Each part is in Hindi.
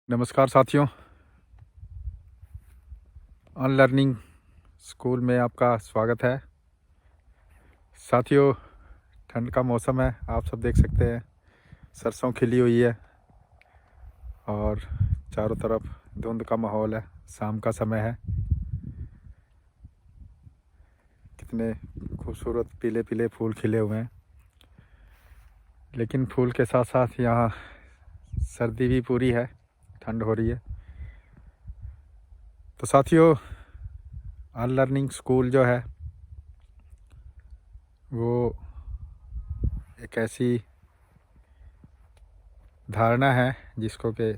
नमस्कार साथियों, अनलर्निंग स्कूल में आपका स्वागत है। साथियों, ठंड का मौसम है, आप सब देख सकते हैं सरसों खिली हुई है और चारों तरफ धुंध का माहौल है। शाम का समय है, कितने खूबसूरत पीले पीले फूल खिले हुए हैं। लेकिन फूल के साथ साथ यहाँ सर्दी भी पूरी है, ठंड हो रही है। तो साथियों, अनलर्निंग स्कूल जो है वो एक ऐसी धारणा है जिसको कि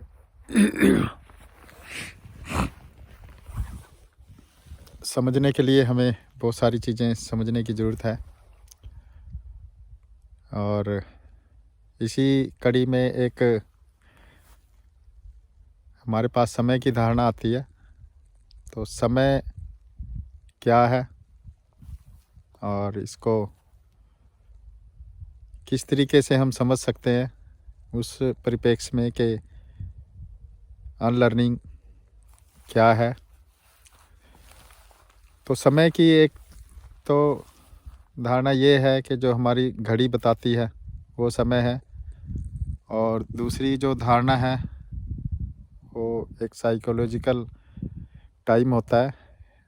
समझने के लिए हमें बहुत सारी चीज़ें समझने की ज़रूरत है। और इसी कड़ी में एक हमारे पास समय की धारणा आती है। तो समय क्या है और इसको किस तरीके से हम समझ सकते हैं, उस परिप्रेक्ष्य में कि अनलर्निंग क्या है। तो समय की एक तो धारणा ये है कि जो हमारी घड़ी बताती है वो समय है, और दूसरी जो धारणा है वो एक साइकोलॉजिकल टाइम होता है।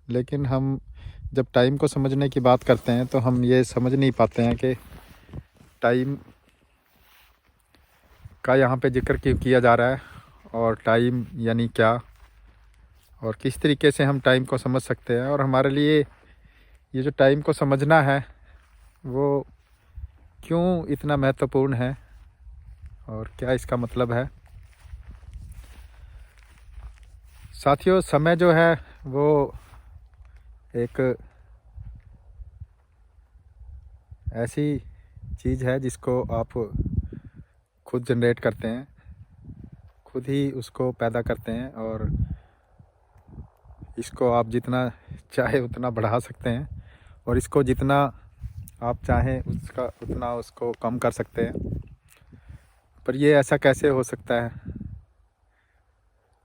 लेकिन हम जब टाइम को समझने की बात करते हैं तो हम ये समझ नहीं पाते हैं कि टाइम का यहाँ पे जिक्र क्यों किया जा रहा है, और टाइम यानी क्या, और किस तरीके से हम टाइम को समझ सकते हैं, और हमारे लिए ये जो टाइम को समझना है वो क्यों इतना महत्वपूर्ण है और क्या इसका मतलब है। साथियों, समय जो है वो एक ऐसी चीज़ है जिसको आप खुद जनरेट करते हैं, खुद ही उसको पैदा करते हैं, और इसको आप जितना चाहे उतना बढ़ा सकते हैं, और इसको जितना आप चाहें उतना उसको कम कर सकते हैं। पर ये ऐसा कैसे हो सकता है?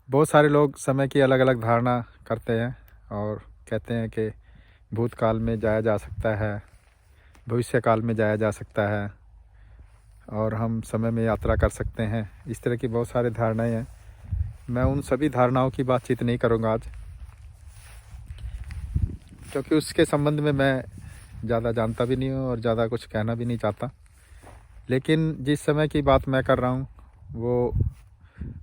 बहुत सारे लोग समय की अलग अलग धारणा करते हैं और कहते हैं कि भूतकाल में जाया जा सकता है, भविष्य काल में जाया जा सकता है, और हम समय में यात्रा कर सकते हैं। इस तरह की बहुत सारी धारणाएं हैं। मैं उन सभी धारणाओं की बातचीत नहीं करूंगा आज, क्योंकि उसके संबंध में मैं ज़्यादा जानता भी नहीं हूँ और ज़्यादा कुछ कहना भी नहीं चाहता। लेकिन जिस समय की बात मैं कर रहा हूँ वो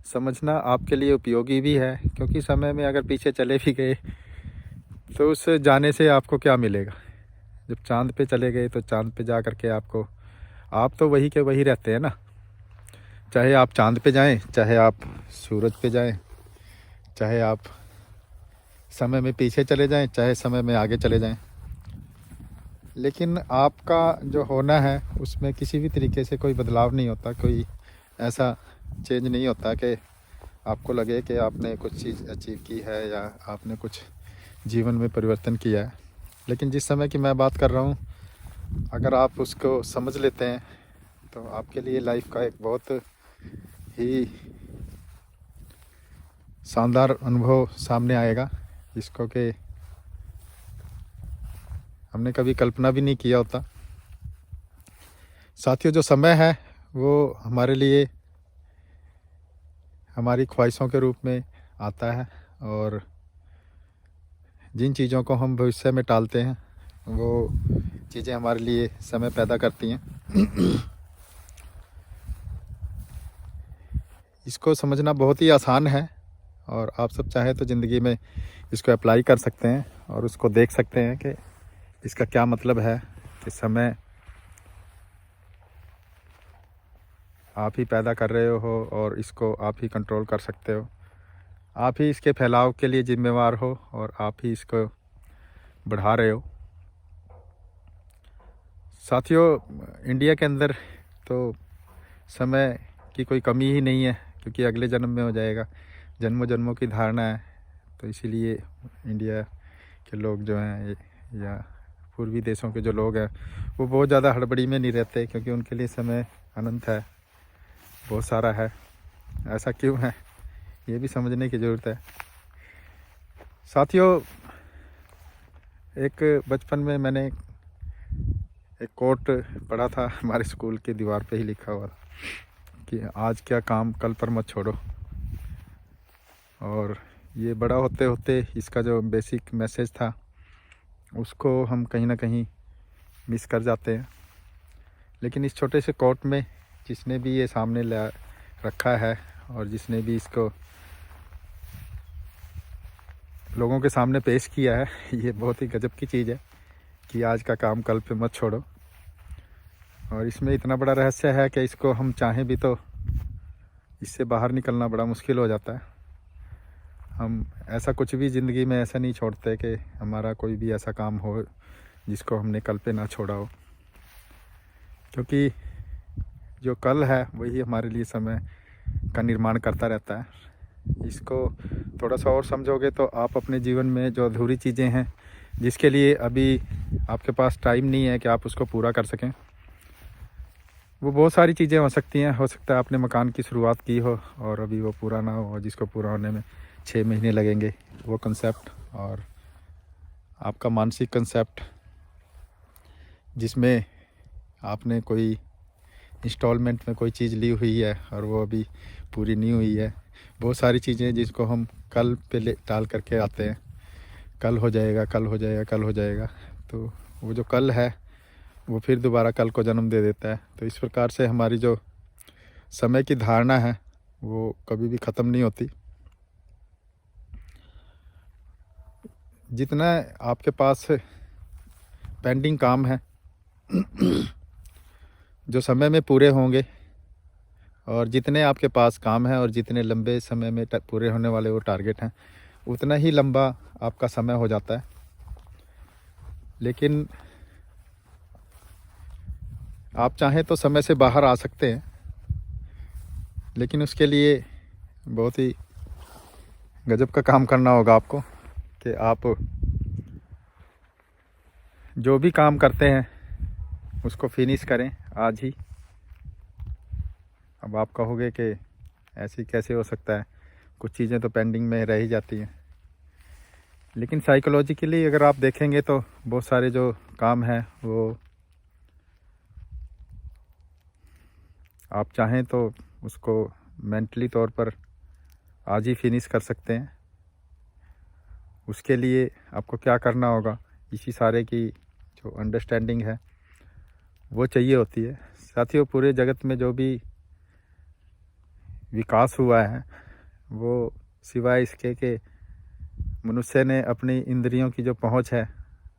समझना आपके लिए उपयोगी भी है, क्योंकि समय में अगर पीछे चले भी गए तो उस जाने से आपको क्या मिलेगा। जब चाँद पे चले गए तो चाँद पे जा कर के आप तो वही के वही रहते हैं ना। चाहे आप चाँद पे जाएं, चाहे आप सूरज पे जाएं, चाहे आप समय में पीछे चले जाएं, चाहे समय में आगे चले जाएं, लेकिन आपका जो होना है उसमें किसी भी तरीके से कोई बदलाव नहीं होता। कोई ऐसा चेंज नहीं होता कि आपको लगे कि आपने कुछ चीज़ अचीव की है या आपने कुछ जीवन में परिवर्तन किया है। लेकिन जिस समय की मैं बात कर रहा हूँ, अगर आप उसको समझ लेते हैं तो आपके लिए लाइफ का एक बहुत ही शानदार अनुभव सामने आएगा, जिसको कि हमने कभी कल्पना भी नहीं किया होता। साथियों, जो समय है वो हमारे लिए हमारी ख्वाहिशों के रूप में आता है, और जिन चीज़ों को हम भविष्य में टालते हैं वो चीज़ें हमारे लिए समय पैदा करती हैं। इसको समझना बहुत ही आसान है, और आप सब चाहे तो ज़िंदगी में इसको अप्लाई कर सकते हैं और उसको देख सकते हैं कि इसका क्या मतलब है कि समय आप ही पैदा कर रहे हो और इसको आप ही कंट्रोल कर सकते हो। आप ही इसके फैलाव के लिए जिम्मेवार हो और आप ही इसको बढ़ा रहे हो। साथियों, इंडिया के अंदर तो समय की कोई कमी ही नहीं है, क्योंकि अगले जन्म में हो जाएगा। जन्मों जन्मों की धारणा है, तो इसीलिए इंडिया के लोग जो हैं या पूर्वी देशों के जो लोग हैं वो बहुत ज़्यादा हड़बड़ी में नहीं रहते, क्योंकि उनके लिए समय अनंत है, बहुत सारा है। ऐसा क्यों है? ये भी समझने की ज़रूरत है। साथियों, एक बचपन में मैंने एक कोट पढ़ा था, हमारे स्कूल की दीवार पे ही लिखा हुआ था कि आज क्या काम कल पर मत छोड़ो। और ये बड़ा होते होते इसका जो बेसिक मैसेज था उसको हम कहीं ना कहीं मिस कर जाते हैं। लेकिन इस छोटे से कोट में जिसने भी ये सामने ला रखा है और जिसने भी इसको लोगों के सामने पेश किया है, ये बहुत ही गजब की चीज़ है कि आज का काम कल पे मत छोड़ो। और इसमें इतना बड़ा रहस्य है कि इसको हम चाहें भी तो इससे बाहर निकलना बड़ा मुश्किल हो जाता है। हम ऐसा कुछ भी ज़िंदगी में ऐसा नहीं छोड़ते कि हमारा कोई भी ऐसा काम हो जिसको हमने कल पे ना छोड़ा हो, क्योंकि जो कल है वही हमारे लिए समय का निर्माण करता रहता है। इसको थोड़ा सा और समझोगे तो आप अपने जीवन में जो अधूरी चीज़ें हैं जिसके लिए अभी आपके पास टाइम नहीं है कि आप उसको पूरा कर सकें, वो बहुत सारी चीज़ें हो सकती हैं। हो सकता है आपने मकान की शुरुआत की हो और अभी वो पूरा ना हो, जिसको पूरा होने में 6 महीने लगेंगे, वो कंसेप्ट। और आपका मानसिक कंसेप्ट जिसमें आपने कोई इंस्टॉलमेंट में कोई चीज़ ली हुई है और वो अभी पूरी नहीं हुई है। बहुत सारी चीज़ें जिसको हम कल पे टाल करके आते हैं, कल हो जाएगा, कल हो जाएगा, कल हो जाएगा। तो वो जो कल है वो फिर दोबारा कल को जन्म दे देता है। तो इस प्रकार से हमारी जो समय की धारणा है वो कभी भी ख़त्म नहीं होती। जितना आपके पास पेंडिंग काम है जो समय में पूरे होंगे, और जितने आपके पास काम है और जितने लंबे समय में पूरे होने वाले वो टारगेट हैं, उतना ही लंबा आपका समय हो जाता है। लेकिन आप चाहें तो समय से बाहर आ सकते हैं, लेकिन उसके लिए बहुत ही गजब का काम करना होगा आपको कि आप जो भी काम करते हैं उसको फिनिश करें आज ही। अब आप कहोगे कि ऐसे कैसे हो सकता है, कुछ चीज़ें तो पेंडिंग में रह ही जाती हैं। लेकिन साइकोलॉजिकली अगर आप देखेंगे तो बहुत सारे जो काम हैं वो आप चाहें तो उसको मेंटली तौर पर आज ही फिनिश कर सकते हैं। उसके लिए आपको क्या करना होगा, इसी सारे की जो अंडरस्टैंडिंग है वो चाहिए होती है। साथियों, पूरे जगत में जो भी विकास हुआ है वो सिवाय इसके कि मनुष्य ने अपनी इंद्रियों की जो पहुंच है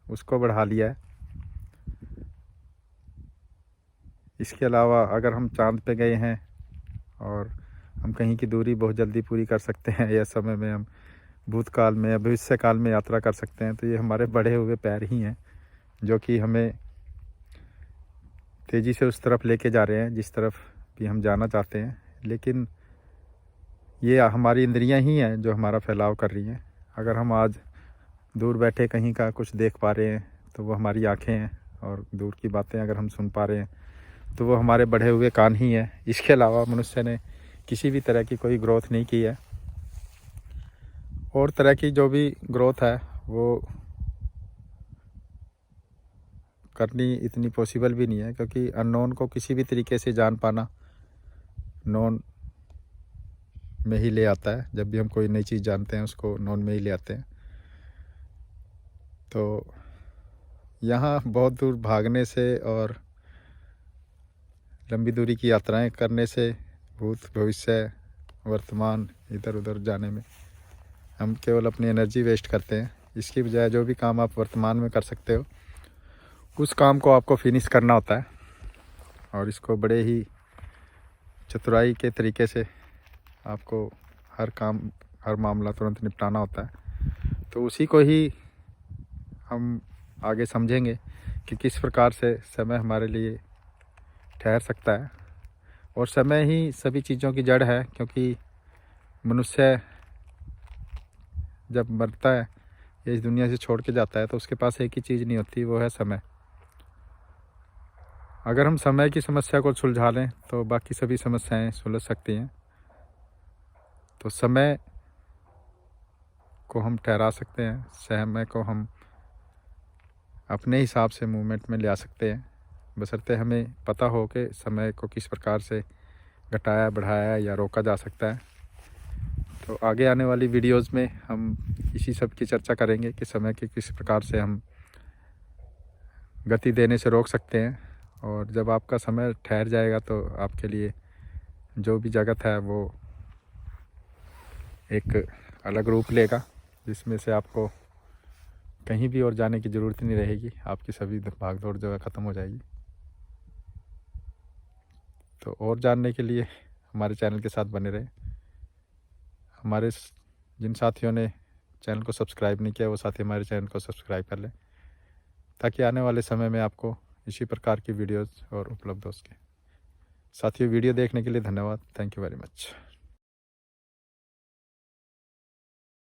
उसको बढ़ा लिया है। इसके अलावा अगर हम चांद पे गए हैं और हम कहीं की दूरी बहुत जल्दी पूरी कर सकते हैं, या समय में हम भूतकाल में या भविष्य काल में यात्रा कर सकते हैं, तो ये हमारे बढ़े हुए पैर ही हैं जो कि हमें तेज़ी से उस तरफ लेके जा रहे हैं जिस तरफ भी हम जाना चाहते हैं। लेकिन ये हमारी इंद्रियां ही हैं जो हमारा फैलाव कर रही हैं। अगर हम आज दूर बैठे कहीं का कुछ देख पा रहे हैं तो वो हमारी आँखें हैं, और दूर की बातें अगर हम सुन पा रहे हैं तो वो हमारे बढ़े हुए कान ही हैं। इसके अलावा मनुष्य ने किसी भी तरह की कोई ग्रोथ नहीं की है, और तरह की जो भी ग्रोथ है वो करनी इतनी पॉसिबल भी नहीं है, क्योंकि अननोन को किसी भी तरीके से जान पाना नोन में ही ले आता है। जब भी हम कोई नई चीज़ जानते हैं उसको नोन में ही ले आते हैं। तो यहाँ बहुत दूर भागने से और लंबी दूरी की यात्राएं करने से, भूत भविष्य वर्तमान इधर उधर जाने में हम केवल अपनी एनर्जी वेस्ट करते हैं। इसकी बजाय जो भी काम आप वर्तमान में कर सकते हो उस काम को आपको फिनिश करना होता है, और इसको बड़े ही चतुराई के तरीके से आपको हर मामला तुरंत निपटाना होता है। तो उसी को ही हम आगे समझेंगे कि किस प्रकार से समय हमारे लिए ठहर सकता है। और समय ही सभी चीज़ों की जड़ है, क्योंकि मनुष्य जब मरता है या इस दुनिया से छोड़ के जाता है तो उसके पास एक ही चीज़ नहीं होती, वो है समय। अगर हम समय की समस्या को सुलझा लें तो बाकी सभी समस्याएं सुलझ सकती हैं। तो समय को हम ठहरा सकते हैं, समय को हम अपने हिसाब से मूवमेंट में ले आ सकते हैं, बशर्ते हमें पता हो कि समय को किस प्रकार से घटाया बढ़ाया या रोका जा सकता है। तो आगे आने वाली वीडियोस में हम इसी सब की चर्चा करेंगे कि समय की किस प्रकार से हम गति देने से रोक सकते हैं, और जब आपका समय ठहर जाएगा तो आपके लिए जो भी जगत है वो एक अलग रूप लेगा, जिसमें से आपको कहीं भी और जाने की ज़रूरत नहीं रहेगी, आपकी सभी भाग दौड़ जो है ख़त्म हो जाएगी। तो और जानने के लिए हमारे चैनल के साथ बने रहें। हमारे जिन साथियों ने चैनल को सब्सक्राइब नहीं किया वो साथी हमारे चैनल को सब्सक्राइब कर लें, ताकि आने वाले समय में आपको इसी प्रकार की वीडियोज़ और उपलब्ध हो सके। साथियों, वीडियो देखने के लिए धन्यवाद। Thank you very much.